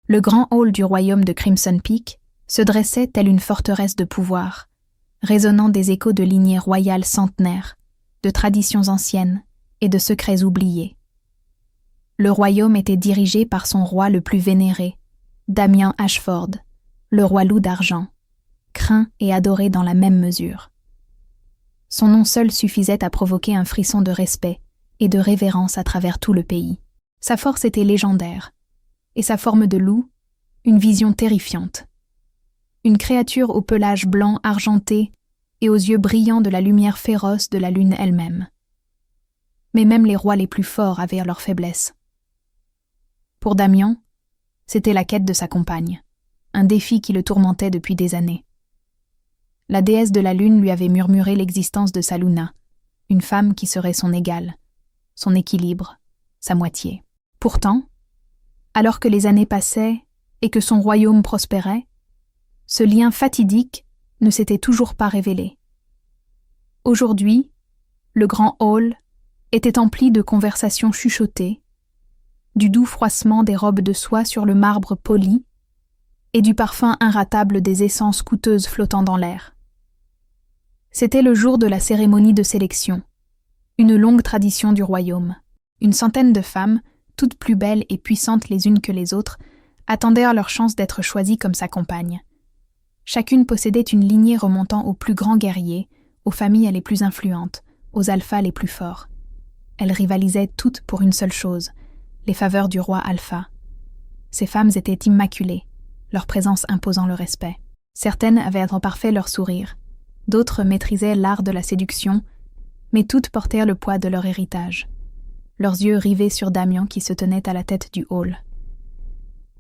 Le grand hall du royaume de Crimson Peak se dressait telle une forteresse de pouvoir, résonnant des échos de lignées royales centenaires, de traditions anciennes et de secrets oubliés. Le royaume était dirigé par son roi le plus vénéré, Damien Ashford, le roi loup d'argent, craint et adoré dans la même mesure. Son nom seul suffisait à provoquer un frisson de respect et de révérence à travers tout le pays. Sa force était légendaire, et sa forme de loup, une vision terrifiante. Une créature au pelage blanc argenté et aux yeux brillants de la lumière féroce de la lune elle-même. Mais même les rois les plus forts avaient leurs faiblesses. Pour Damien, c'était la quête de sa compagne, un défi qui le tourmentait depuis des années. La déesse de la lune lui avait murmuré l'existence de sa Luna, une femme qui serait son égale, son équilibre, sa moitié. Pourtant, alors que les années passaient et que son royaume prospérait, ce lien fatidique ne s'était toujours pas révélé. Aujourd'hui, le grand hall était empli de conversations chuchotées, du doux froissement des robes de soie sur le marbre poli et du parfum inratable des essences coûteuses flottant dans l'air. C'était le jour de la cérémonie de sélection, une longue tradition du royaume. Une centaine de femmes, toutes plus belles et puissantes les unes que les autres, attendaient leur chance d'être choisies comme sa compagne. Chacune possédait une lignée remontant aux plus grands guerriers, aux familles les plus influentes, aux alphas les plus forts. Elles rivalisaient toutes pour une seule chose, les faveurs du roi alpha. Ces femmes étaient immaculées, leur présence imposant le respect. Certaines avaient en parfait leur sourire, d'autres maîtrisaient l'art de la séduction, mais toutes portèrent le poids de leur héritage, leurs yeux rivés sur Damien qui se tenait à la tête du hall.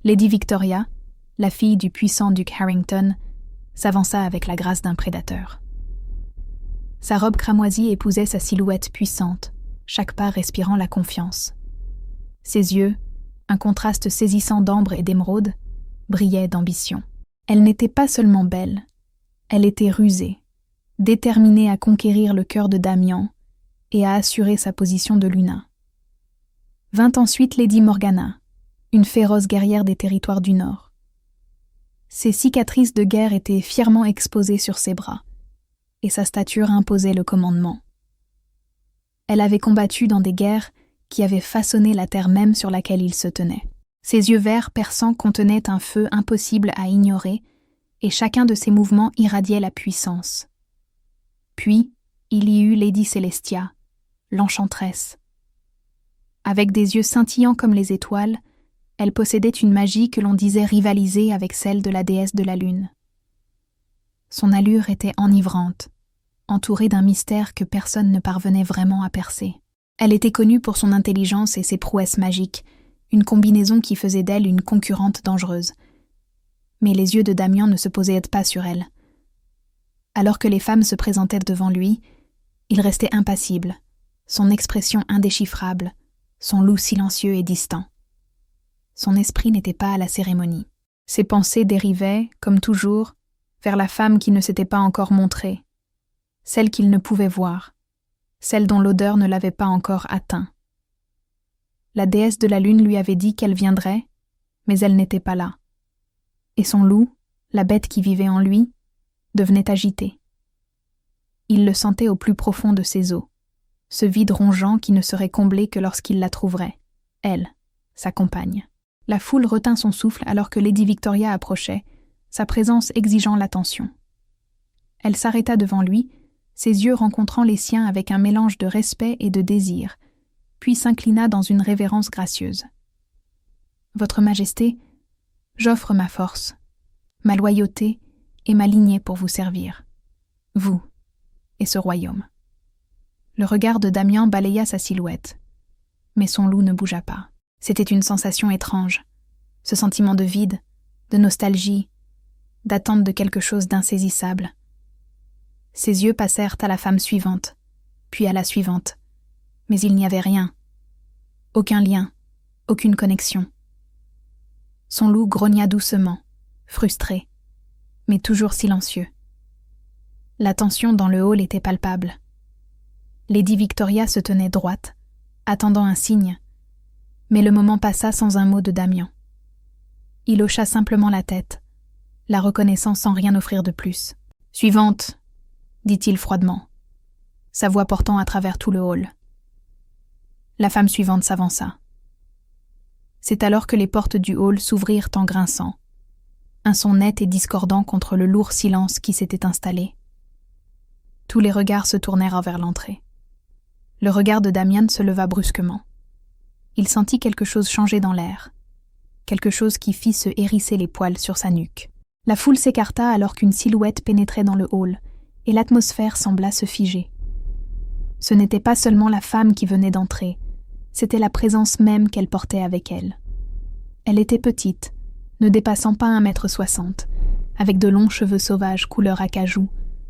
Lady Victoria, la fille du puissant duc Harrington, s'avança avec la grâce d'un prédateur. Sa robe cramoisie épousait sa silhouette puissante, chaque pas respirant la confiance. Ses yeux, un contraste saisissant d'ambre et d'émeraude, brillaient d'ambition. Elle n'était pas seulement belle, elle était rusée, déterminée à conquérir le cœur de Damien et à assurer sa position de Luna. Vint ensuite Lady Morgana, une féroce guerrière des territoires du Nord. Ses cicatrices de guerre étaient fièrement exposées sur ses bras, et sa stature imposait le commandement. Elle avait combattu dans des guerres qui avaient façonné la terre même sur laquelle il se tenait. Ses yeux verts perçants contenaient un feu impossible à ignorer, et chacun de ses mouvements irradiait la puissance. Puis, il y eut Lady Celestia, l'enchanteresse. Avec des yeux scintillants comme les étoiles, elle possédait une magie que l'on disait rivaliser avec celle de la déesse de la lune. Son allure était enivrante, entourée d'un mystère que personne ne parvenait vraiment à percer. Elle était connue pour son intelligence et ses prouesses magiques, une combinaison qui faisait d'elle une concurrente dangereuse. Mais les yeux de Damien ne se posaient pas sur elle. Alors que les femmes se présentaient devant lui, il restait impassible, son expression indéchiffrable, son loup silencieux et distant. Son esprit n'était pas à la cérémonie. Ses pensées dérivaient, comme toujours, vers la femme qui ne s'était pas encore montrée, celle qu'il ne pouvait voir, celle dont l'odeur ne l'avait pas encore atteint. La déesse de la lune lui avait dit qu'elle viendrait, mais elle n'était pas là. Et son loup, la bête qui vivait en lui, devenait agité. Il le sentait au plus profond de ses os, ce vide rongeant qui ne serait comblé que lorsqu'il la trouverait, elle, sa compagne. La foule retint son souffle alors que Lady Victoria approchait, sa présence exigeant l'attention. Elle s'arrêta devant lui, ses yeux rencontrant les siens avec un mélange de respect et de désir, puis s'inclina dans une révérence gracieuse. « Votre Majesté, j'offre ma force, ma loyauté et ma lignée pour vous servir, vous et ce royaume. » Le regard de Damien balaya sa silhouette, mais son loup ne bougea pas. C'était une sensation étrange, ce sentiment de vide, de nostalgie, d'attente de quelque chose d'insaisissable. Ses yeux passèrent à la femme suivante, puis à la suivante, mais il n'y avait rien. Aucun lien, aucune connexion. Son loup grogna doucement, frustré, mais toujours silencieux. La tension dans le hall était palpable. Lady Victoria se tenait droite, attendant un signe, mais le moment passa sans un mot de Damien. Il hocha simplement la tête, la reconnaissant sans rien offrir de plus. « Suivante !» dit-il froidement, sa voix portant à travers tout le hall. La femme suivante s'avança. C'est alors que les portes du hall s'ouvrirent en grinçant, un son net et discordant contre le lourd silence qui s'était installé. Tous les regards se tournèrent vers l'entrée. Le regard de Damian se leva brusquement. Il sentit quelque chose changer dans l'air, quelque chose qui fit se hérisser les poils sur sa nuque. La foule s'écarta alors qu'une silhouette pénétrait dans le hall, et l'atmosphère sembla se figer. Ce n'était pas seulement la femme qui venait d'entrer, c'était la présence même qu'elle portait avec elle. Elle était petite, ne dépassant pas 1,60 m, avec de longs cheveux sauvages couleur acajou,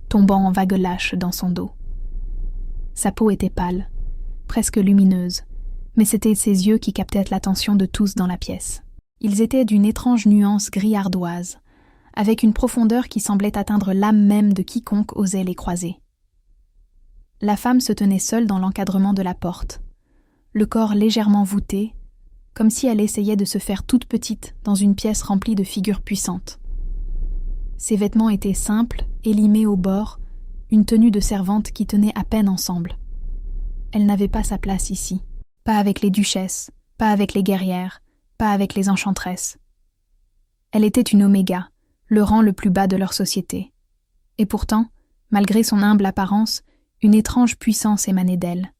tombant en vagues lâches dans son dos. Sa peau était pâle, presque lumineuse, mais c'étaient ses yeux qui captaient l'attention de tous dans la pièce. Ils étaient d'une étrange nuance gris ardoise, avec une profondeur qui semblait atteindre l'âme même de quiconque osait les croiser. La femme se tenait seule dans l'encadrement de la porte, le corps légèrement voûté, comme si elle essayait de se faire toute petite dans une pièce remplie de figures puissantes. Ses vêtements étaient simples, élimés au bord, une tenue de servante qui tenait à peine ensemble. Elle n'avait pas sa place ici, pas avec les duchesses, pas avec les guerrières, pas avec les enchantresses. Elle était une oméga, le rang le plus bas de leur société. Et pourtant, malgré son humble apparence, une étrange puissance émanait d'elle,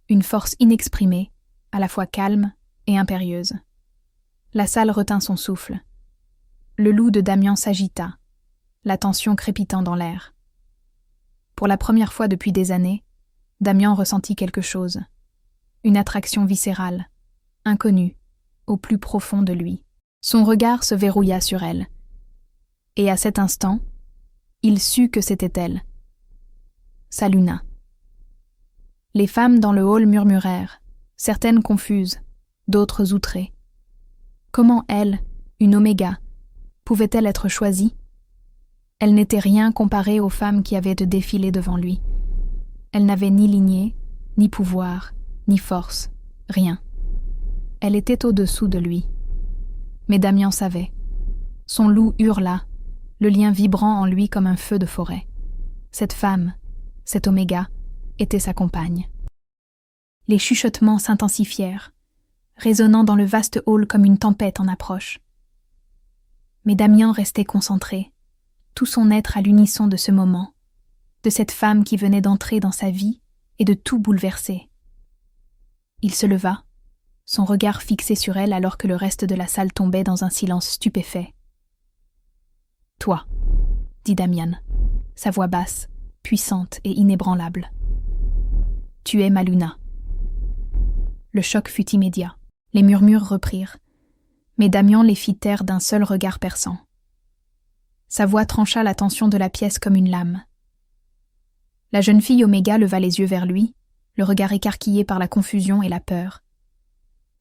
une force inexprimée, à la fois calme et impérieuse. La salle retint son souffle. Le loup de Damian s'agita, la tension crépitant dans l'air. Pour la première fois depuis des années, Damian ressentit quelque chose, une attraction viscérale, inconnue, au plus profond de lui. Son regard se verrouilla sur elle. Et à cet instant, il sut que c'était elle. Sa Luna. Les femmes dans le hall murmurèrent, certaines confuses, d'autres outrées. Comment elle, une oméga, pouvait-elle être choisie? Elle n'était rien comparée aux femmes qui avaient défilé devant lui. Elle n'avait ni lignée, ni pouvoir, ni force, rien. Elle était au-dessous de lui. Mais Damian savait. Son loup hurla, le lien vibrant en lui comme un feu de forêt. Cette femme, cette oméga, était sa compagne. Les chuchotements s'intensifièrent, résonnant dans le vaste hall comme une tempête en approche. Mais Damian restait concentré, tout son être à l'unisson de ce moment, de cette femme qui venait d'entrer dans sa vie et de tout bouleverser. Il se leva, son regard fixé sur elle alors que le reste de la salle tombait dans un silence stupéfait. « Toi, » dit Damian, sa voix basse, puissante et inébranlable. « Tu es ma Luna. » Le choc fut immédiat. Les murmures reprirent, mais Damian les fit taire d'un seul regard perçant. Sa voix trancha la tension de la pièce comme une lame. La jeune fille Oméga leva les yeux vers lui, le regard écarquillé par la confusion et la peur.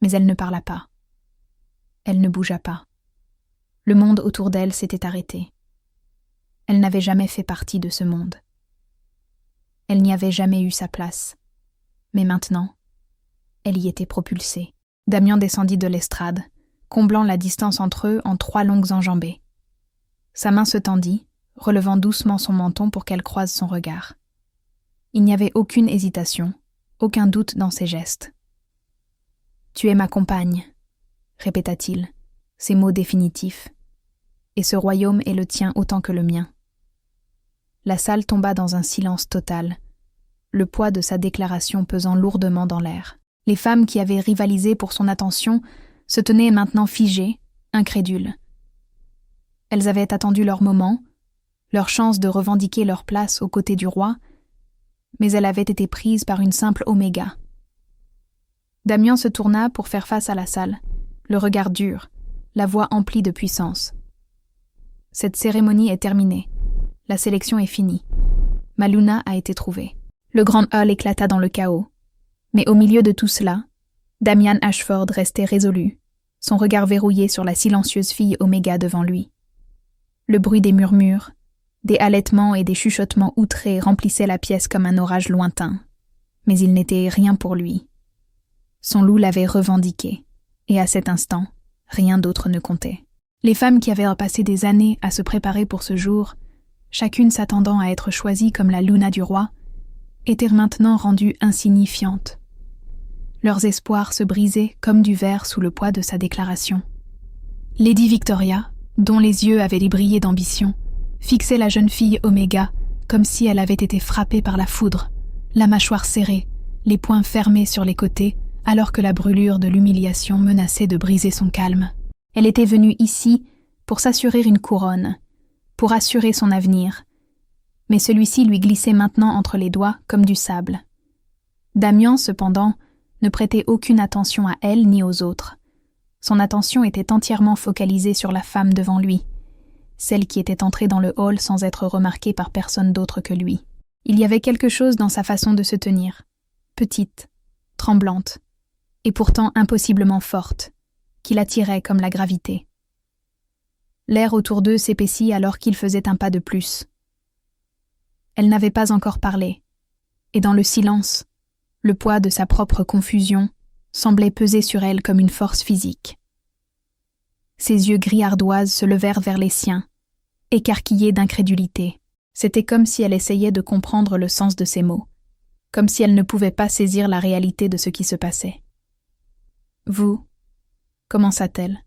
Mais elle ne parla pas. Elle ne bougea pas. Le monde autour d'elle s'était arrêté. Elle n'avait jamais fait partie de ce monde. Elle n'y avait jamais eu sa place. Mais maintenant, elle y était propulsée. Damian descendit de l'estrade, comblant la distance entre eux en 3 longues enjambées. Sa main se tendit, relevant doucement son menton pour qu'elle croise son regard. Il n'y avait aucune hésitation, aucun doute dans ses gestes. « Tu es ma compagne », répéta-t-il, ses mots définitifs. « Et ce royaume est le tien autant que le mien. » La salle tomba dans un silence total, le poids de sa déclaration pesant lourdement dans l'air. Les femmes qui avaient rivalisé pour son attention se tenaient maintenant figées, incrédules. Elles avaient attendu leur moment, leur chance de revendiquer leur place aux côtés du roi, mais elles avaient été prises par une simple oméga. Damian se tourna pour faire face à la salle, le regard dur, la voix emplie de puissance. « Cette cérémonie est terminée. La sélection est finie. Ma Luna a été trouvée. » Le grand hall éclata dans le chaos. Mais au milieu de tout cela, Damian Ashford restait résolu, son regard verrouillé sur la silencieuse fille Oméga devant lui. Le bruit des murmures, des halètements et des chuchotements outrés remplissait la pièce comme un orage lointain. Mais il n'était rien pour lui. Son loup l'avait revendiqué, et à cet instant, rien d'autre ne comptait. Les femmes qui avaient passé des années à se préparer pour ce jour, chacune s'attendant à être choisie comme la Luna du roi, étaient maintenant rendues insignifiantes. Leurs espoirs se brisaient comme du verre sous le poids de sa déclaration. Lady Victoria, dont les yeux avaient brillé d'ambition, fixait la jeune fille Oméga comme si elle avait été frappée par la foudre, la mâchoire serrée, les poings fermés sur les côtés, alors que la brûlure de l'humiliation menaçait de briser son calme. Elle était venue ici pour s'assurer une couronne, pour assurer son avenir, mais celui-ci lui glissait maintenant entre les doigts comme du sable. Damian, cependant, ne prêtait aucune attention à elle ni aux autres. Son attention était entièrement focalisée sur la femme devant lui, celle qui était entrée dans le hall sans être remarquée par personne d'autre que lui. Il y avait quelque chose dans sa façon de se tenir, petite, tremblante, et pourtant impossiblement forte, qui l'attirait comme la gravité. L'air autour d'eux s'épaissit alors qu'il faisait un pas de plus. Elle n'avait pas encore parlé, et dans le silence, le poids de sa propre confusion semblait peser sur elle comme une force physique. Ses yeux gris ardoise se levèrent vers les siens, écarquillés d'incrédulité. C'était comme si elle essayait de comprendre le sens de ses mots, comme si elle ne pouvait pas saisir la réalité de ce qui se passait. « Vous » commença-t-elle,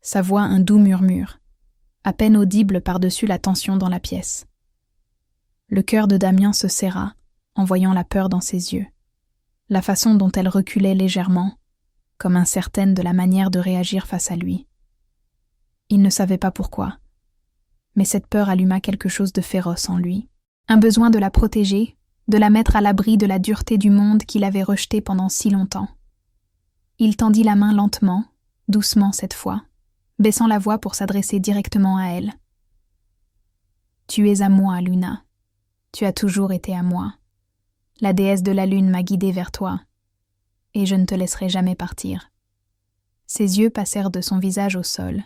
sa voix un doux murmure, à peine audible par-dessus la tension dans la pièce. Le cœur de Damian se serra en voyant la peur dans ses yeux, la façon dont elle reculait légèrement, comme incertaine de la manière de réagir face à lui. Il ne savait pas pourquoi, mais cette peur alluma quelque chose de féroce en lui, un besoin de la protéger, de la mettre à l'abri de la dureté du monde qu'il avait rejeté pendant si longtemps. Il tendit la main lentement, doucement cette fois, baissant la voix pour s'adresser directement à elle. « Tu es à moi, Luna. Tu as toujours été à moi. La déesse de la lune m'a guidée vers toi, et je ne te laisserai jamais partir. » Ses yeux passèrent de son visage au sol,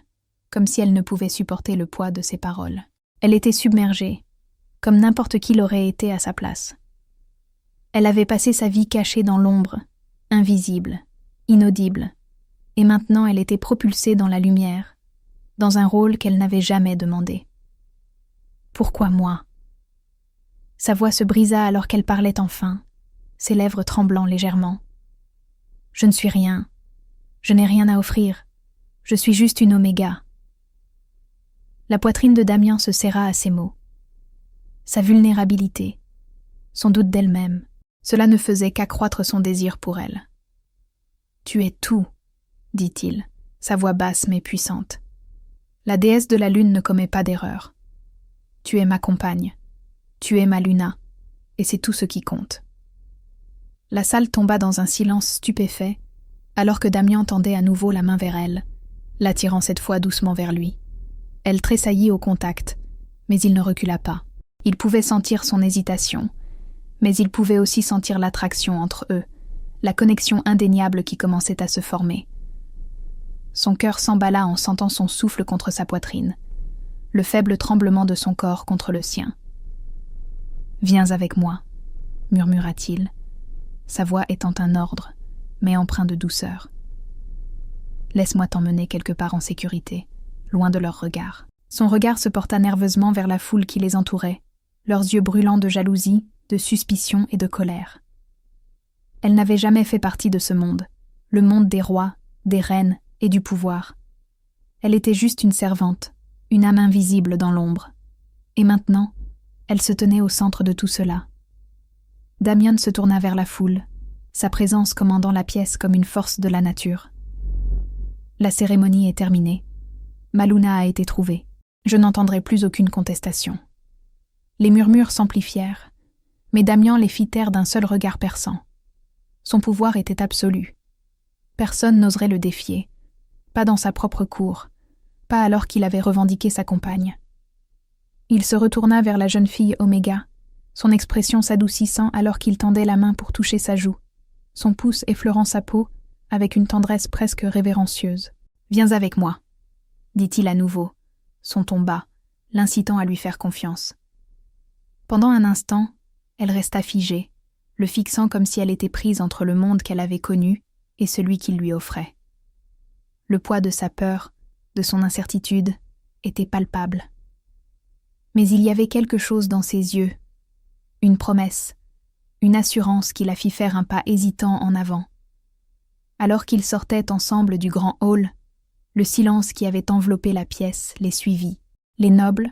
comme si elle ne pouvait supporter le poids de ses paroles. Elle était submergée, comme n'importe qui l'aurait été à sa place. Elle avait passé sa vie cachée dans l'ombre, invisible, inaudible, et maintenant elle était propulsée dans la lumière, dans un rôle qu'elle n'avait jamais demandé. « Pourquoi moi ?» Sa voix se brisa alors qu'elle parlait enfin, ses lèvres tremblant légèrement. « Je ne suis rien. Je n'ai rien à offrir. Je suis juste une Oméga. » La poitrine de Damian se serra à ces mots. Sa vulnérabilité, son doute d'elle-même, cela ne faisait qu'accroître son désir pour elle. « Tu es tout, » dit-il, sa voix basse mais puissante. « La déesse de la lune ne commet pas d'erreur. Tu es ma compagne, tu es ma Luna, et c'est tout ce qui compte. » La salle tomba dans un silence stupéfait, alors que Damian tendait à nouveau la main vers elle, l'attirant cette fois doucement vers lui. Elle tressaillit au contact, mais il ne recula pas. Il pouvait sentir son hésitation, mais il pouvait aussi sentir l'attraction entre eux, la connexion indéniable qui commençait à se former. Son cœur s'emballa en sentant son souffle contre sa poitrine, le faible tremblement de son corps contre le sien. « Viens avec moi », murmura-t-il, sa voix étant un ordre, mais empreint de douceur. « Laisse-moi t'emmener quelque part en sécurité, loin de leurs regards. » Son regard se porta nerveusement vers la foule qui les entourait, leurs yeux brûlants de jalousie, de suspicion et de colère. Elle n'avait jamais fait partie de ce monde, le monde des rois, des reines et du pouvoir. Elle était juste une servante, une âme invisible dans l'ombre. Et maintenant, elle se tenait au centre de tout cela. Damian se tourna vers la foule, sa présence commandant la pièce comme une force de la nature. « La cérémonie est terminée. Ma Luna a été trouvée. Je n'entendrai plus aucune contestation. » Les murmures s'amplifièrent, mais Damian les fit taire d'un seul regard perçant. Son pouvoir était absolu. Personne n'oserait le défier, pas dans sa propre cour, pas alors qu'il avait revendiqué sa compagne. Il se retourna vers la jeune fille Oméga, son expression s'adoucissant alors qu'il tendait la main pour toucher sa joue, son pouce effleurant sa peau avec une tendresse presque révérencieuse. « Viens avec moi », dit-il à nouveau, son ton bas, l'incitant à lui faire confiance. Pendant un instant, elle resta figée, le fixant comme si elle était prise entre le monde qu'elle avait connu et celui qu'il lui offrait. Le poids de sa peur, de son incertitude, était palpable. Mais il y avait quelque chose dans ses yeux, une promesse, une assurance qui la fit faire un pas hésitant en avant. Alors qu'ils sortaient ensemble du grand hall, le silence qui avait enveloppé la pièce les suivit. Les nobles,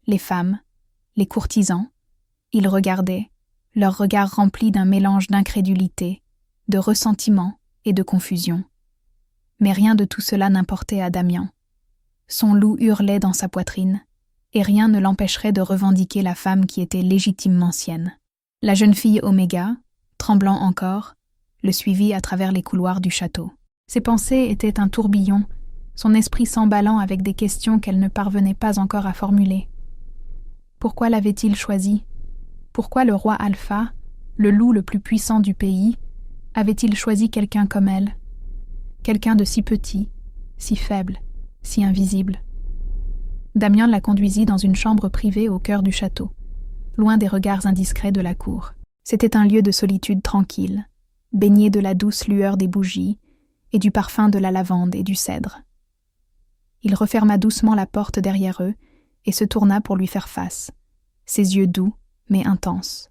les femmes, les courtisans, ils regardaient, leurs regards remplis d'un mélange d'incrédulité, de ressentiment et de confusion. Mais rien de tout cela n'importait à Damian. Son loup hurlait dans sa poitrine, et rien ne l'empêcherait de revendiquer la femme qui était légitimement sienne. La jeune fille Oméga, tremblant encore, le suivit à travers les couloirs du château. Ses pensées étaient un tourbillon, son esprit s'emballant avec des questions qu'elle ne parvenait pas encore à formuler. Pourquoi l'avait-il choisi? Pourquoi le roi Alpha, le loup le plus puissant du pays, avait-il choisi quelqu'un comme elle? Quelqu'un de si petit, si faible, si invisible. Damian la conduisit dans une chambre privée au cœur du château, loin des regards indiscrets de la cour. C'était un lieu de solitude tranquille, baigné de la douce lueur des bougies et du parfum de la lavande et du cèdre. Il referma doucement la porte derrière eux et se tourna pour lui faire face, ses yeux doux mais intenses.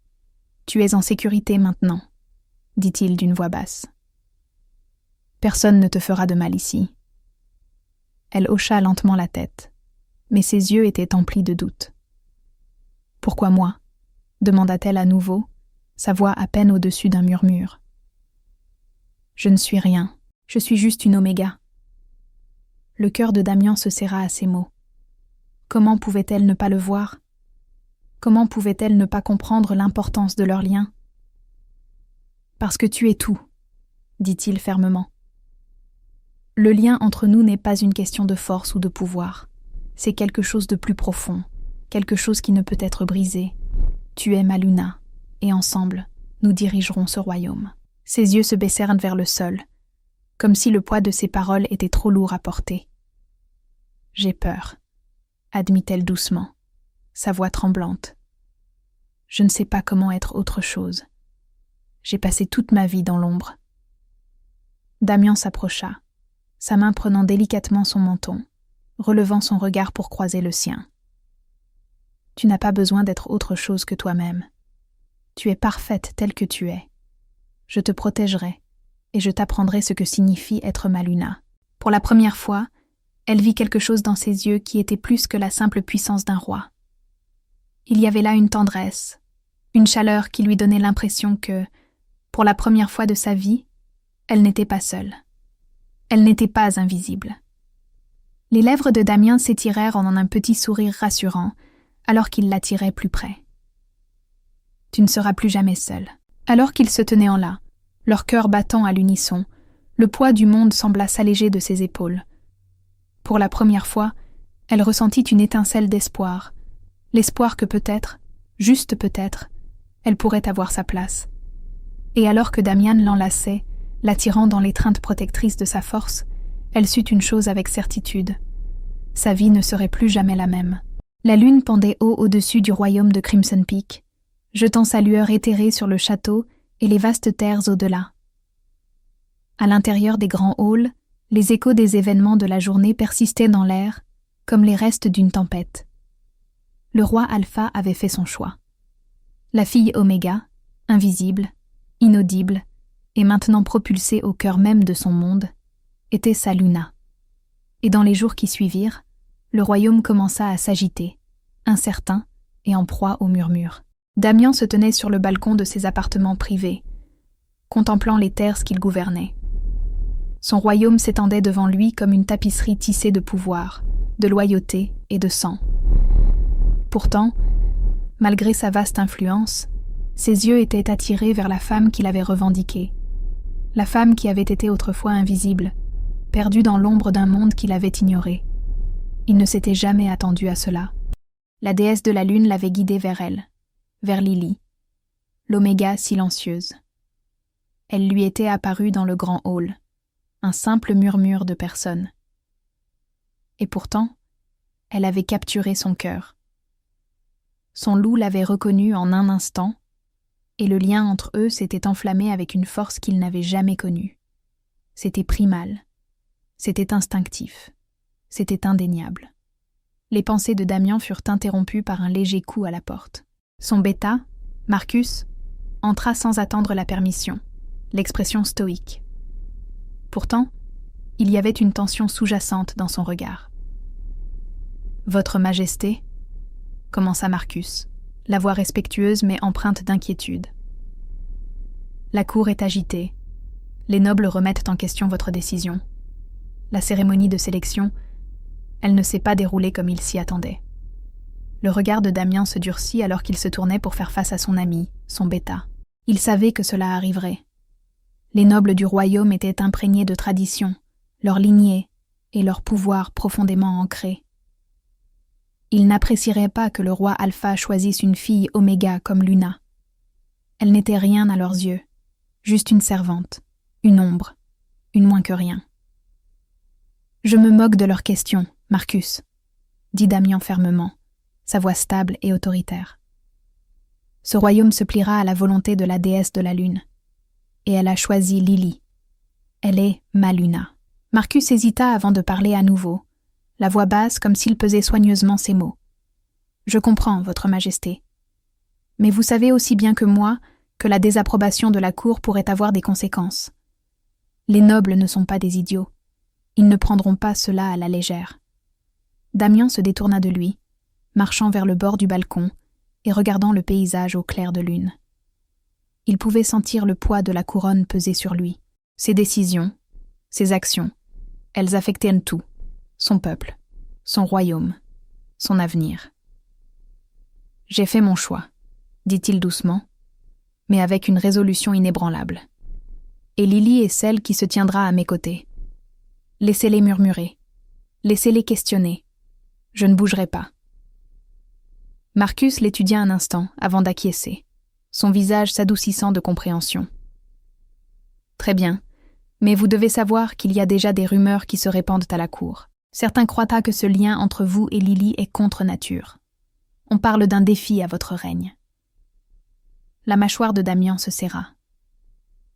« Tu es en sécurité maintenant, » dit-il d'une voix basse. « Personne ne te fera de mal ici. » Elle hocha lentement la tête, mais ses yeux étaient emplis de doute. « Pourquoi moi ?» demanda-t-elle à nouveau, sa voix à peine au-dessus d'un murmure. « Je ne suis rien, je suis juste une Oméga. » Le cœur de Damian se serra à ces mots. Comment pouvait-elle ne pas le voir? Comment pouvait-elle ne pas comprendre l'importance de leur lien? « Parce que tu es tout, » dit-il fermement. « Le lien entre nous n'est pas une question de force ou de pouvoir. C'est quelque chose de plus profond, quelque chose qui ne peut être brisé. Tu es ma Luna, et ensemble, nous dirigerons ce royaume. » Ses yeux se baissèrent vers le sol, comme si le poids de ses paroles était trop lourd à porter. « J'ai peur, » admit-elle doucement, sa voix tremblante. « Je ne sais pas comment être autre chose. J'ai passé toute ma vie dans l'ombre. » Damian s'approcha, sa main prenant délicatement son menton, relevant son regard pour croiser le sien. « Tu n'as pas besoin d'être autre chose que toi-même. Tu es parfaite telle que tu es. Je te protégerai, et je t'apprendrai ce que signifie être ma Luna. » Pour la première fois, elle vit quelque chose dans ses yeux qui était plus que la simple puissance d'un roi. Il y avait là une tendresse, une chaleur qui lui donnait l'impression que, pour la première fois de sa vie, elle n'était pas seule. Elle n'était pas invisible. Les lèvres de Damian s'étirèrent en un petit sourire rassurant, alors qu'il l'attirait plus près. « Tu ne seras plus jamais seule. » Alors qu'ils se tenaient en là, leur cœur battant à l'unisson, le poids du monde sembla s'alléger de ses épaules. Pour la première fois, elle ressentit une étincelle d'espoir, l'espoir que peut-être, juste peut-être, elle pourrait avoir sa place. Et alors que Damian l'enlaçait, l'attirant dans l'étreinte protectrice de sa force, elle sut une chose avec certitude. Sa vie ne serait plus jamais la même. La lune pendait haut au-dessus du royaume de Crimson Peak, jetant sa lueur éthérée sur le château et les vastes terres au-delà. À l'intérieur des grands halls, les échos des événements de la journée persistaient dans l'air, comme les restes d'une tempête. Le roi Alpha avait fait son choix. La fille Oméga, invisible, inaudible, et maintenant propulsée au cœur même de son monde, était sa Luna. Et dans les jours qui suivirent, le royaume commença à s'agiter, incertain et en proie aux murmures. Damian se tenait sur le balcon de ses appartements privés, contemplant les terres qu'il gouvernait. Son royaume s'étendait devant lui comme une tapisserie tissée de pouvoir, de loyauté et de sang. Pourtant, malgré sa vaste influence, ses yeux étaient attirés vers la femme qu'il avait revendiquée, la femme qui avait été autrefois invisible, perdue dans l'ombre d'un monde qu'il avait ignoré. Il ne s'était jamais attendu à cela. La déesse de la lune l'avait guidé vers elle, vers Lily, l'Oméga silencieuse. Elle lui était apparue dans le grand hall, un simple murmure de personnes. Et pourtant, elle avait capturé son cœur. Son loup l'avait reconnue en un instant, et le lien entre eux s'était enflammé avec une force qu'il n'avait jamais connue. C'était primal, c'était instinctif. c'était indéniable. Les pensées de Damian furent interrompues par un léger coup à la porte. Son bêta, Marcus, entra sans attendre la permission, l'expression stoïque. Pourtant, il y avait une tension sous-jacente dans son regard. « Votre Majesté » commença Marcus, la voix respectueuse mais empreinte d'inquiétude. « La cour est agitée. Les nobles remettent en question votre décision. La cérémonie de sélection, elle ne s'est pas déroulée comme il s'y attendait. » Le regard de Damian se durcit alors qu'il se tournait pour faire face à son ami, son bêta. Il savait que cela arriverait. Les nobles du royaume étaient imprégnés de traditions, leur lignée et leur pouvoir profondément ancrés. Ils n'apprécieraient pas que le roi Alpha choisisse une fille Oméga comme Luna. Elle n'était rien à leurs yeux, juste une servante, une ombre, une moins que rien. « Je me moque de leurs questions, Marcus, » dit Damian fermement, sa voix stable et autoritaire. « Ce royaume se pliera à la volonté de la déesse de la lune. Et elle a choisi Lily. Elle est ma Luna. » Marcus hésita avant de parler à nouveau, la voix basse comme s'il pesait soigneusement ses mots. « Je comprends, votre Majesté. Mais vous savez aussi bien que moi que la désapprobation de la cour pourrait avoir des conséquences. Les nobles ne sont pas des idiots. Ils ne prendront pas cela à la légère. » Damian se détourna de lui, marchant vers le bord du balcon et regardant le paysage au clair de lune. Il pouvait sentir le poids de la couronne peser sur lui. Ses décisions, ses actions, elles affectaient tout, son peuple, son royaume, son avenir. « J'ai fait mon choix, » dit-il doucement, mais avec une résolution inébranlable. « Et Lily est celle qui se tiendra à mes côtés. Laissez-les murmurer, laissez-les questionner. Je ne bougerai pas. » Marcus l'étudia un instant avant d'acquiescer, son visage s'adoucissant de compréhension. « Très bien, mais vous devez savoir qu'il y a déjà des rumeurs qui se répandent à la cour. Certains croient que ce lien entre vous et Lily est contre nature. On parle d'un défi à votre règne. » La mâchoire de Damian se serra.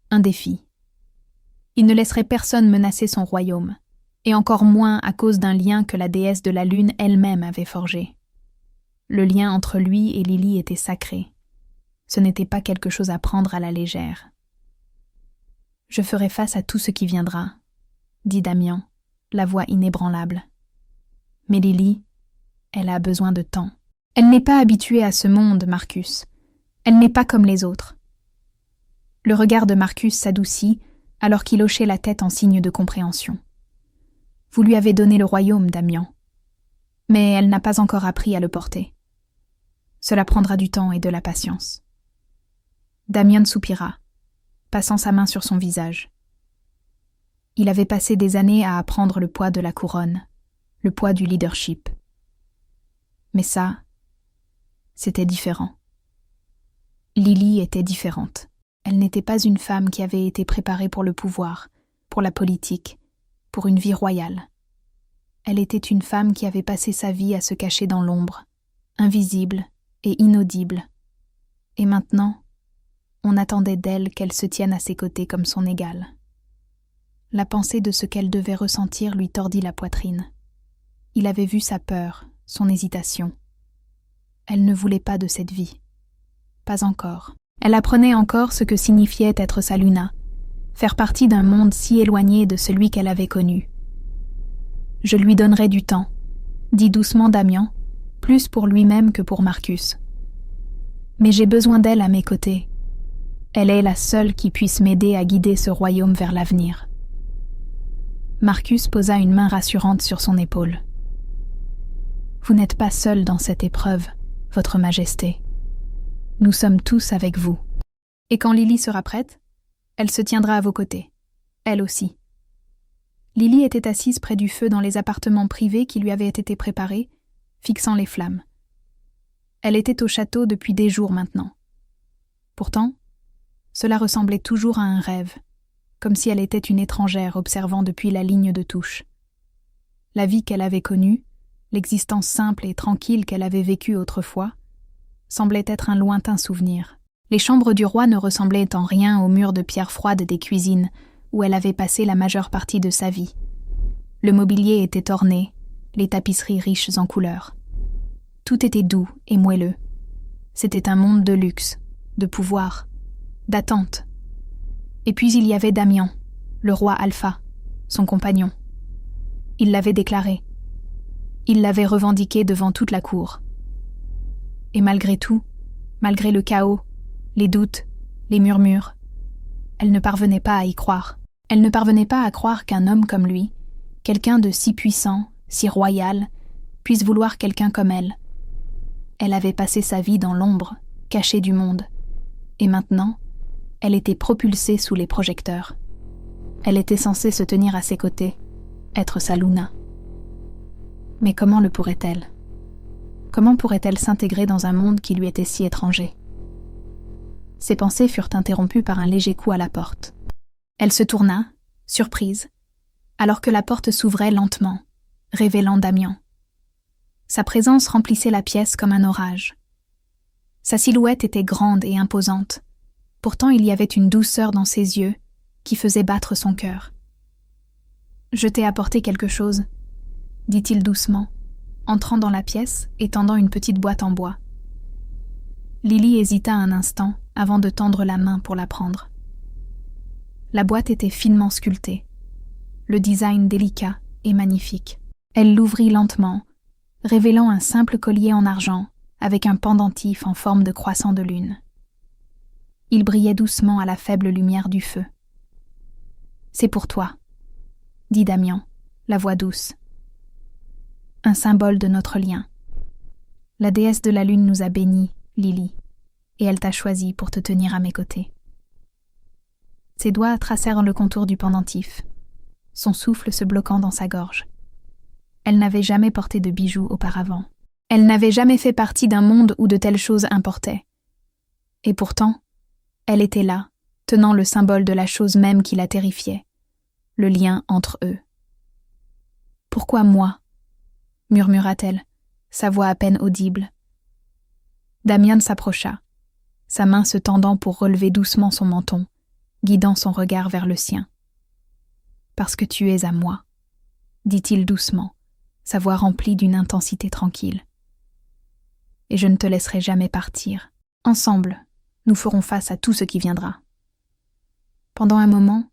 Un défi. Il ne laisserait personne menacer son royaume, et encore moins à cause d'un lien que la déesse de la lune elle-même avait forgé. Le lien entre lui et Lily était sacré. Ce n'était pas quelque chose à prendre à la légère. « Je ferai face à tout ce qui viendra, » dit Damian, la voix inébranlable. « Mais Lily, elle a besoin de temps. Elle n'est pas habituée à ce monde, Marcus. Elle n'est pas comme les autres. » Le regard de Marcus s'adoucit alors qu'il hochait la tête en signe de compréhension. « Vous lui avez donné le royaume, Damian. Mais elle n'a pas encore appris à le porter. Cela prendra du temps et de la patience. » Damian soupira, passant sa main sur son visage. Il avait passé des années à apprendre le poids de la couronne, le poids du leadership. Mais ça, c'était différent. Lily était différente. Elle n'était pas une femme qui avait été préparée pour le pouvoir, pour la politique, pour une vie royale. Elle était une femme qui avait passé sa vie à se cacher dans l'ombre, invisible et inaudible. Et maintenant, on attendait d'elle qu'elle se tienne à ses côtés comme son égale. La pensée de ce qu'elle devait ressentir lui tordit la poitrine. Il avait vu sa peur, son hésitation. Elle ne voulait pas de cette vie. Pas encore. Elle apprenait encore ce que signifiait être sa Luna, faire partie d'un monde si éloigné de celui qu'elle avait connu. « Je lui donnerai du temps », dit doucement Damian, plus pour lui-même que pour Marcus. « Mais j'ai besoin d'elle à mes côtés. Elle est la seule qui puisse m'aider à guider ce royaume vers l'avenir. » Marcus posa une main rassurante sur son épaule. « Vous n'êtes pas seul dans cette épreuve, votre Majesté. Nous sommes tous avec vous. Et quand Lily sera prête, elle se tiendra à vos côtés. Elle aussi. » Lily était assise près du feu dans les appartements privés qui lui avaient été préparés, fixant les flammes. Elle était au château depuis des jours maintenant. Pourtant, cela ressemblait toujours à un rêve, comme si elle était une étrangère observant depuis la ligne de touche. La vie qu'elle avait connue, l'existence simple et tranquille qu'elle avait vécue autrefois, semblait être un lointain souvenir. Les chambres du roi ne ressemblaient en rien aux murs de pierre froide des cuisines où elle avait passé la majeure partie de sa vie. Le mobilier était orné, les tapisseries riches en couleurs. Tout était doux et moelleux. C'était un monde de luxe, de pouvoir, d'attente. Et puis il y avait Damian, le roi Alpha, son compagnon. Il l'avait déclaré. Il l'avait revendiqué devant toute la cour. Et malgré tout, malgré le chaos, les doutes, les murmures, elle ne parvenait pas à y croire. Elle ne parvenait pas à croire qu'un homme comme lui, quelqu'un de si puissant, si royal, puisse vouloir quelqu'un comme elle. Elle avait passé sa vie dans l'ombre, cachée du monde. Et maintenant, elle était propulsée sous les projecteurs. Elle était censée se tenir à ses côtés, être sa Luna. Mais comment le pourrait-elle ? Comment pourrait-elle s'intégrer dans un monde qui lui était si étranger ? Ses pensées furent interrompues par un léger coup à la porte. Elle se tourna, surprise, alors que la porte s'ouvrait lentement, révélant Damian. Sa présence remplissait la pièce comme un orage. Sa silhouette était grande et imposante. Pourtant il y avait une douceur dans ses yeux qui faisait battre son cœur. « Je t'ai apporté quelque chose », dit-il doucement, entrant dans la pièce et tendant une petite boîte en bois. Lily hésita un instant avant de tendre la main pour la prendre. La boîte était finement sculptée, le design délicat et magnifique. Elle l'ouvrit lentement, révélant un simple collier en argent avec un pendentif en forme de croissant de lune. Il brillait doucement à la faible lumière du feu. « C'est pour toi », dit Damian, la voix douce. « Un symbole de notre lien. La déesse de la lune nous a bénis, Lily, et elle t'a choisi pour te tenir à mes côtés. » Ses doigts tracèrent le contour du pendentif, son souffle se bloquant dans sa gorge. Elle n'avait jamais porté de bijoux auparavant. Elle n'avait jamais fait partie d'un monde où de telles choses importaient. Et pourtant, elle était là, tenant le symbole de la chose même qui la terrifiait, le lien entre eux. « Pourquoi moi ?» murmura-t-elle, sa voix à peine audible. Damian s'approcha, sa main se tendant pour relever doucement son menton, guidant son regard vers le sien. « Parce que tu es à moi », dit-il doucement, sa voix remplie d'une intensité tranquille. « Et je ne te laisserai jamais partir. Ensemble, nous ferons face à tout ce qui viendra. » Pendant un moment,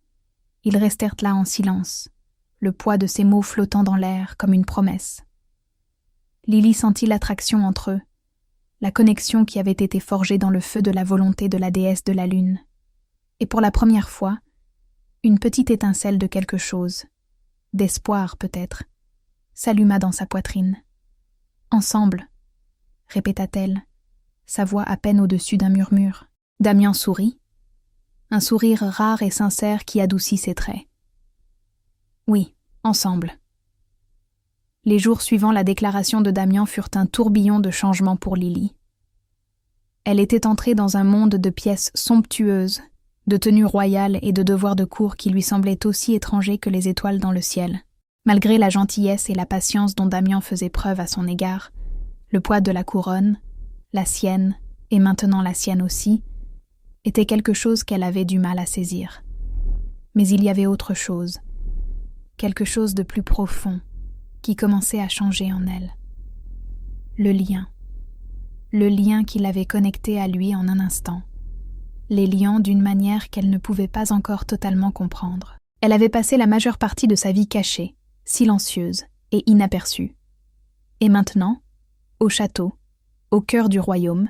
ils restèrent là en silence, le poids de ces mots flottant dans l'air comme une promesse. Lily sentit l'attraction entre eux, la connexion qui avait été forgée dans le feu de la volonté de la déesse de la lune. Et pour la première fois, une petite étincelle de quelque chose, d'espoir peut-être, s'alluma dans sa poitrine. « Ensemble », répéta-t-elle, sa voix à peine au-dessus d'un murmure. Damian sourit, un sourire rare et sincère qui adoucit ses traits. « Oui, ensemble. » Les jours suivant la déclaration de Damian furent un tourbillon de changements pour Lily. Elle était entrée dans un monde de pièces somptueuses, de tenues royales et de devoirs de cour qui lui semblaient aussi étrangers que les étoiles dans le ciel. Malgré la gentillesse et la patience dont Damian faisait preuve à son égard, le poids de la couronne, la sienne et maintenant la sienne aussi, était quelque chose qu'elle avait du mal à saisir. Mais il y avait autre chose, quelque chose de plus profond, qui commençait à changer en elle. Le lien qui l'avait connectée à lui en un instant, les liant d'une manière qu'elle ne pouvait pas encore totalement comprendre. Elle avait passé la majeure partie de sa vie cachée, silencieuse et inaperçue. Et maintenant, au château, au cœur du royaume,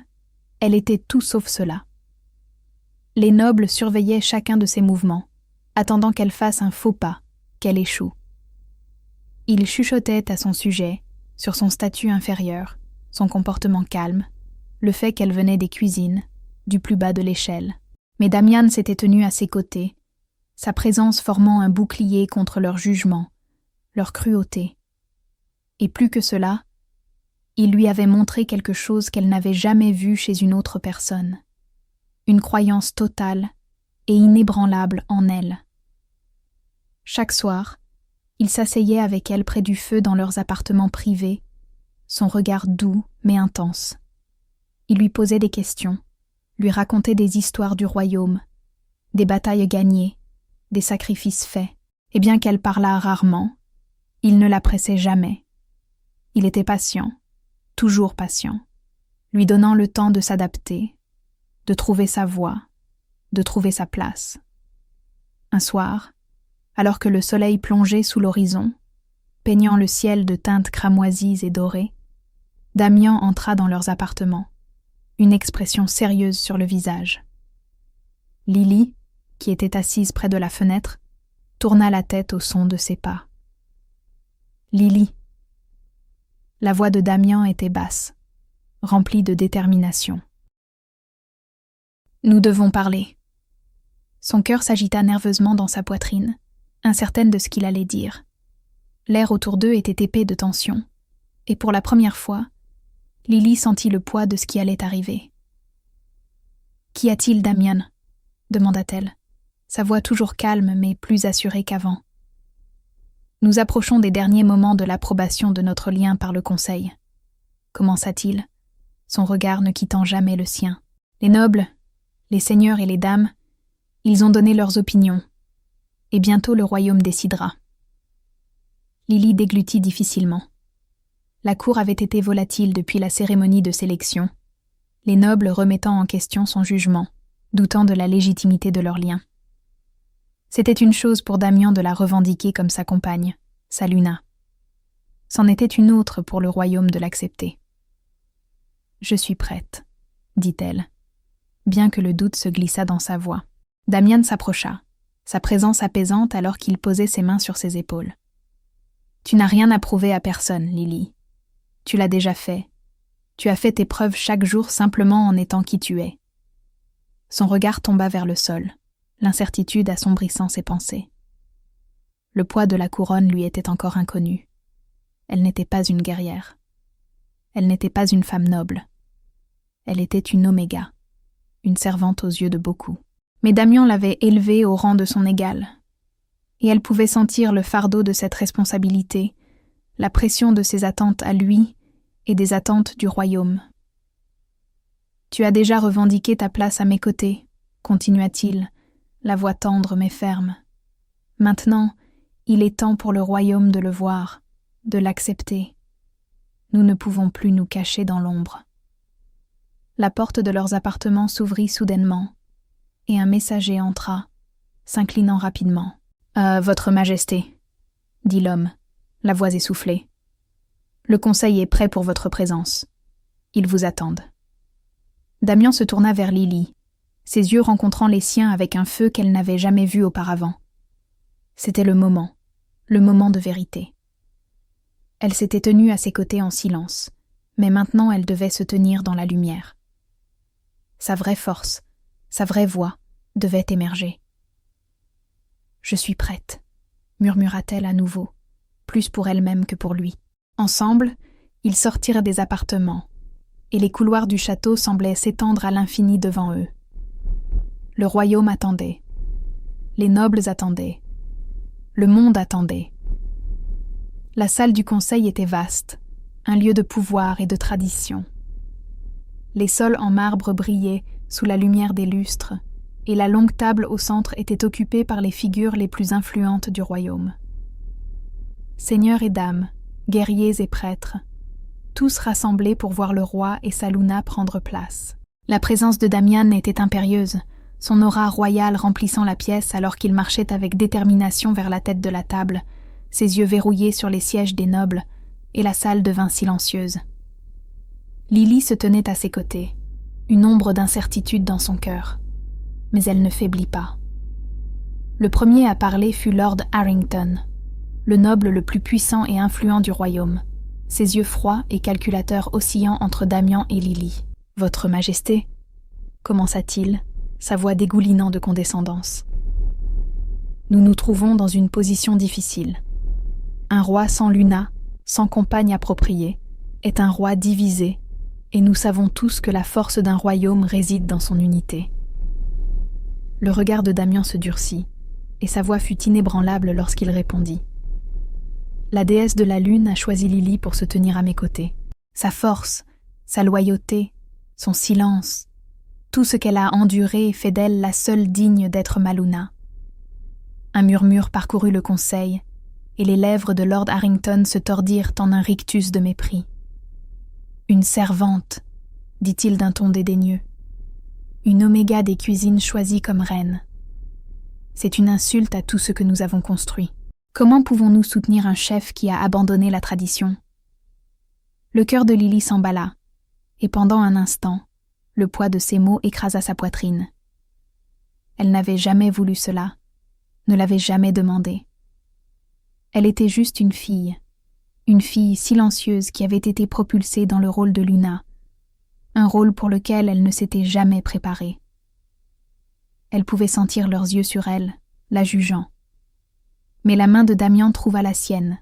elle était tout sauf cela. Les nobles surveillaient chacun de ses mouvements, attendant qu'elle fasse un faux pas, qu'elle échoue. Ils chuchotaient à son sujet, sur son statut inférieur, son comportement calme, le fait qu'elle venait des cuisines, du plus bas de l'échelle. Mais Damian s'était tenu à ses côtés, sa présence formant un bouclier contre leur jugement, leur cruauté. Et plus que cela, il lui avait montré quelque chose qu'elle n'avait jamais vu chez une autre personne, une croyance totale et inébranlable en elle. Chaque soir, il s'asseyait avec elle près du feu dans leurs appartements privés, son regard doux mais intense. Il lui posait des questions, lui racontait des histoires du royaume, des batailles gagnées, des sacrifices faits, et bien qu'elle parlât rarement, il ne la pressait jamais, Il était patient, toujours patient, lui donnant le temps de s'adapter, de trouver sa voie, de trouver sa place. Un soir, alors que le soleil plongeait sous l'horizon, peignant le ciel de teintes cramoisies et dorées, Damian entra dans leurs appartements, une expression sérieuse sur le visage. Lily, qui était assise près de la fenêtre, tourna la tête au son de ses pas. « Lily !» La voix de Damian était basse, remplie de détermination. « Nous devons parler. » Son cœur s'agita nerveusement dans sa poitrine, incertaine de ce qu'il allait dire. L'air autour d'eux était épais de tension, et pour la première fois, Lily sentit le poids de ce qui allait arriver. « Qu'y a-t-il, Damian ?» demanda-t-elle, sa voix toujours calme mais plus assurée qu'avant. « Nous approchons des derniers moments de l'approbation de notre lien par le Conseil. » commença-t-il, son regard ne quittant jamais le sien. « Les nobles, les seigneurs et les dames, ils ont donné leurs opinions, et bientôt le royaume décidera. » Lily déglutit difficilement. La cour avait été volatile depuis la cérémonie de sélection, les nobles remettant en question son jugement, doutant de la légitimité de leur lien. C'était une chose pour Damian de la revendiquer comme sa compagne, sa Luna. C'en était une autre pour le royaume de l'accepter. « Je suis prête, » dit-elle, bien que le doute se glissât dans sa voix. Damian s'approcha, sa présence apaisante alors qu'il posait ses mains sur ses épaules. « Tu n'as rien à prouver à personne, Lily. Tu l'as déjà fait. Tu as fait tes preuves chaque jour simplement en étant qui tu es. » Son regard tomba vers le sol, l'incertitude assombrissant ses pensées. Le poids de la couronne lui était encore inconnu. Elle n'était pas une guerrière. Elle n'était pas une femme noble. Elle était une oméga, une servante aux yeux de beaucoup. Mais Damian l'avait élevée au rang de son égal, et elle pouvait sentir le fardeau de cette responsabilité, la pression de ses attentes à lui et des attentes du royaume. « Tu as déjà revendiqué ta place à mes côtés, » continua-t-il, la voix tendre mais ferme. « Maintenant, il est temps pour le royaume de le voir, de l'accepter. Nous ne pouvons plus nous cacher dans l'ombre. » La porte de leurs appartements s'ouvrit soudainement, et un messager entra, s'inclinant rapidement. « Votre Majesté, » dit l'homme, la voix essoufflée. « Le conseil est prêt pour votre présence. Ils vous attendent. » Damian se tourna vers Lily, ses yeux rencontrant les siens avec un feu qu'elle n'avait jamais vu auparavant. C'était le moment de vérité. Elle s'était tenue à ses côtés en silence, mais maintenant elle devait se tenir dans la lumière. Sa vraie force, sa vraie voix devait émerger. « Je suis prête, » murmura-t-elle à nouveau, plus pour elle-même que pour lui. Ensemble, ils sortirent des appartements, et les couloirs du château semblaient s'étendre à l'infini devant eux. Le royaume attendait. Les nobles attendaient. Le monde attendait. La salle du conseil était vaste, un lieu de pouvoir et de tradition. Les sols en marbre brillaient sous la lumière des lustres, et la longue table au centre était occupée par les figures les plus influentes du royaume. Seigneurs et dames, guerriers et prêtres, tous rassemblés pour voir le roi et sa Luna prendre place. La présence de Damian était impérieuse, son aura royale remplissant la pièce alors qu'il marchait avec détermination vers la tête de la table, ses yeux verrouillés sur les sièges des nobles, et la salle devint silencieuse. Lily se tenait à ses côtés, une ombre d'incertitude dans son cœur, mais elle ne faiblit pas. Le premier à parler fut Lord Harrington, le noble le plus puissant et influent du royaume, ses yeux froids et calculateurs oscillant entre Damian et Lily. « Votre Majesté » commença-t-il, sa voix dégoulinant de condescendance. « Nous nous trouvons dans une position difficile. Un roi sans Luna, sans compagne appropriée, est un roi divisé, et nous savons tous que la force d'un royaume réside dans son unité. » Le regard de Damian se durcit, et sa voix fut inébranlable lorsqu'il répondit. « La déesse de la lune a choisi Lily pour se tenir à mes côtés. Sa force, sa loyauté, son silence, tout ce qu'elle a enduré fait d'elle la seule digne d'être ma Luna. » Un murmure parcourut le conseil, et les lèvres de Lord Harrington se tordirent en un rictus de mépris. « Une servante », dit-il d'un ton dédaigneux. « Une oméga des cuisines choisie comme reine. C'est une insulte à tout ce que nous avons construit. Comment pouvons-nous soutenir un chef qui a abandonné la tradition ?» Le cœur de Lily s'emballa, et pendant un instant, le poids de ces mots écrasa sa poitrine. Elle n'avait jamais voulu cela, ne l'avait jamais demandé. Elle était juste une fille silencieuse qui avait été propulsée dans le rôle de Luna, un rôle pour lequel elle ne s'était jamais préparée. Elle pouvait sentir leurs yeux sur elle, la jugeant. Mais la main de Damian trouva la sienne,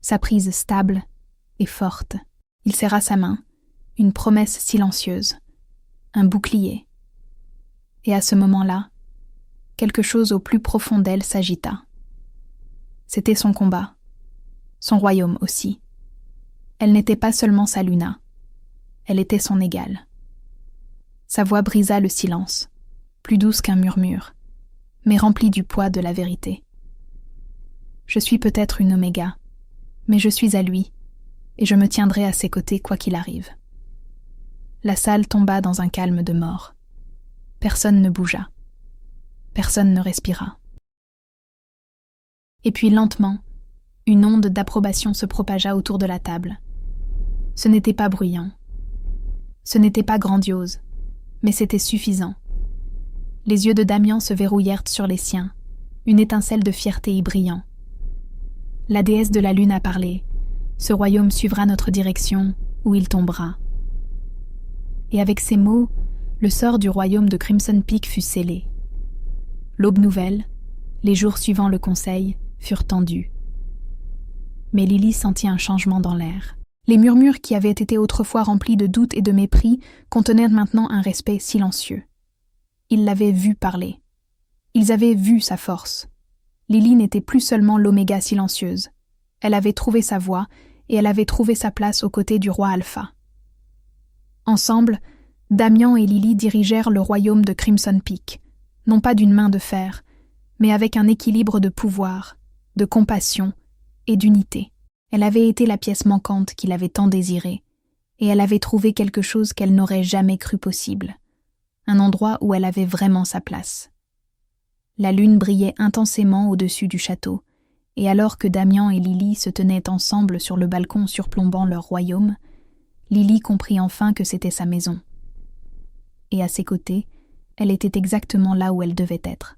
sa prise stable et forte. Il serra sa main, une promesse silencieuse, un bouclier. Et à ce moment-là, quelque chose au plus profond d'elle s'agita. C'était son combat, son royaume aussi. Elle n'était pas seulement sa Luna, elle était son égale. Sa voix brisa le silence, plus douce qu'un murmure, mais remplie du poids de la vérité. Je suis peut-être une oméga, mais je suis à lui, et je me tiendrai à ses côtés quoi qu'il arrive. La salle tomba dans un calme de mort. Personne ne bougea. Personne ne respira. Et puis lentement, une onde d'approbation se propagea autour de la table. Ce n'était pas bruyant. Ce n'était pas grandiose, mais c'était suffisant. Les yeux de Damian se verrouillèrent sur les siens, une étincelle de fierté y brillant. La déesse de la lune a parlé. Ce royaume suivra notre direction, où il tombera. Et avec ces mots, le sort du royaume de Crimson Peak fut scellé. L'aube nouvelle, les jours suivant le conseil, furent tendus. Mais Lily sentit un changement dans l'air. Les murmures qui avaient été autrefois remplis de doute et de mépris contenaient maintenant un respect silencieux. Ils l'avaient vu parler. Ils avaient vu sa force. Lily n'était plus seulement l'oméga silencieuse. Elle avait trouvé sa voie et elle avait trouvé sa place aux côtés du roi Alpha. Ensemble, Damian et Lily dirigèrent le royaume de Crimson Peak, non pas d'une main de fer, mais avec un équilibre de pouvoir, de compassion et d'unité. Elle avait été la pièce manquante qu'il avait tant désirée, et elle avait trouvé quelque chose qu'elle n'aurait jamais cru possible, un endroit où elle avait vraiment sa place. La lune brillait intensément au-dessus du château, et alors que Damian et Lily se tenaient ensemble sur le balcon surplombant leur royaume, Lily comprit enfin que c'était sa maison. Et à ses côtés, elle était exactement là où elle devait être.